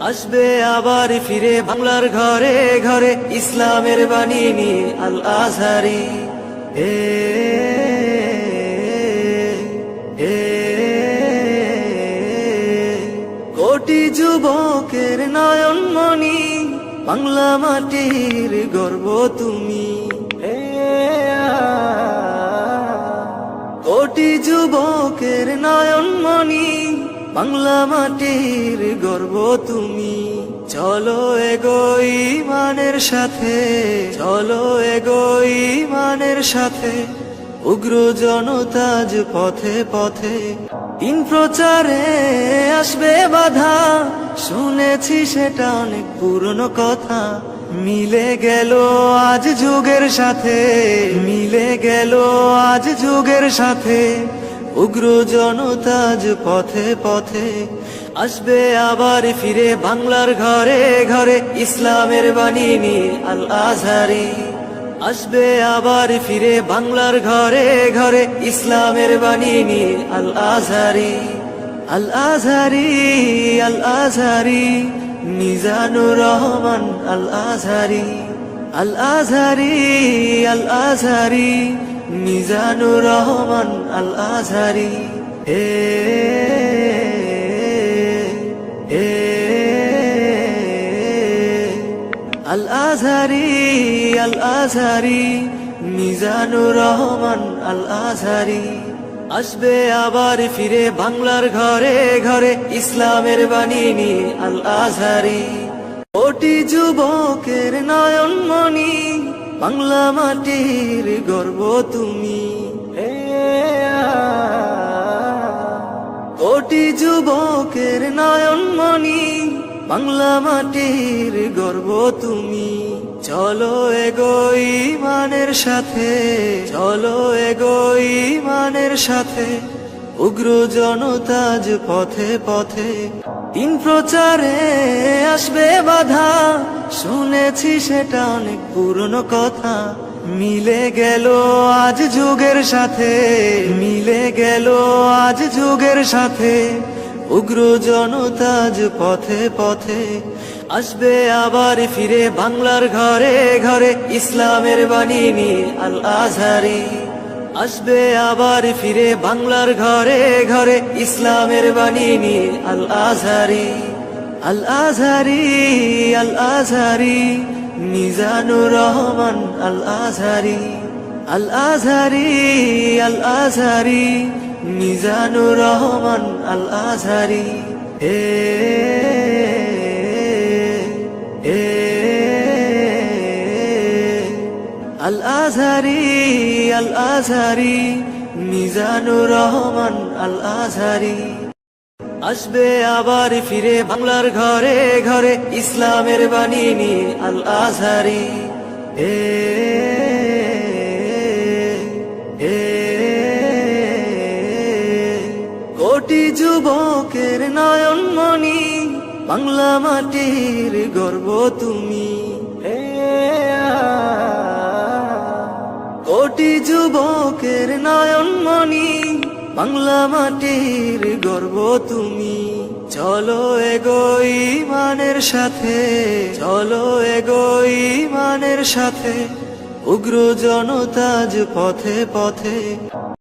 আসবে আবার ফিরে বাংলার ঘরে ঘরে ইসলামের বাণী নিয়ে আল আজহারি। এ এ কোটি যুবকের নয়নমণি, বাংলা মাটির গর্ব তুমি। কোটি যুবকের নয়নমণি, বাংলা মাটির গর্ব তুমি। চলো এগোই ইমানের সাথে, চলো এগোই ইমানের সাথে, উগ্র জনতাজ পথে পথে। দিন প্রচারে আসবে বাধা, শুনেছি সেটা অনেক পুরনো কথা। মিলে গেল আজ যুগের সাথে, মিলে গেল আজ যুগের সাথে, উগ্র জনতাজ পথে পথে। আসবে আবার ফিরে বাংলার ঘরে ঘরে ইসলামের বাণী নিয়ে আল আজহারি। আসবে আবার ফিরে বাংলার ঘরে ঘরে ইসলামের বাণী নিয়ে আল আজহারি। আল আজহারি, আল আজহারি, মিজানুর রহমান আল আজহারি। আল আজহারি, আল আজহারি, মিজানুর রহমান আল আজহারি। এ এ আল আজহারি, আল আজহারি, মিজানুর রহমান আল আজহারি। আসবে আবার ফিরে বাংলার ঘরে ঘরে ইসলামের বাণী নিয়ে আল আজহারি। কোটি যুবকের নয়নমণি, বাংলা মাটির গর্ব তুমি। কোটি যুবকের নয়নমণি, বাংলা মাটির গর্ব তুমি। চলো এগোই ইমানের সাথে, চলো এগোই ইমানের সাথে, উগ্র জনতাজ পথে পথে। দিন প্রচারে আসবে বাধা, শুনেছি সেটা অনেক পুরনো কথা। মিলে গেল আজ যুগের সাথে, মিলে গেল আজ যুগের সাথে, উগ্র জনতাজ পথে পথে। আসবে আবার ফিরে বাংলার ঘরে ঘরে ইসলামের বাণী নিয়ে আল আজহারি। আসবে আবার ফিরে বাংলার ঘরে ঘরে ইসলামের বাণী নিয়ে আল আজহারি। আল আজহারি, আল আজহারি, মিজানুর রহমান আল আজহারি। আল আজহারি, আল আজহারি, মিজানুর রহমান আল আজহারি। এ এ আল আজহারি, আল আজহারি, মিজানুর রহমান আল আজহারি। আসবে আবার ফিরে বাংলার ঘরে ঘরে ইসলামের বাণী নিয়ে আল আজহারি। এ এ কোটি যুবকের নয়নমণি, বাংলা মাটির গর্ব তুমি। কোটি যুবকের নয়নমণি, বাংলা মাটির গর্ব তুমি। চলো এগোই ইমানের সাথে, চলো এগোই ইমানের সাথে, উগ্র জনতাজ পথে পথে।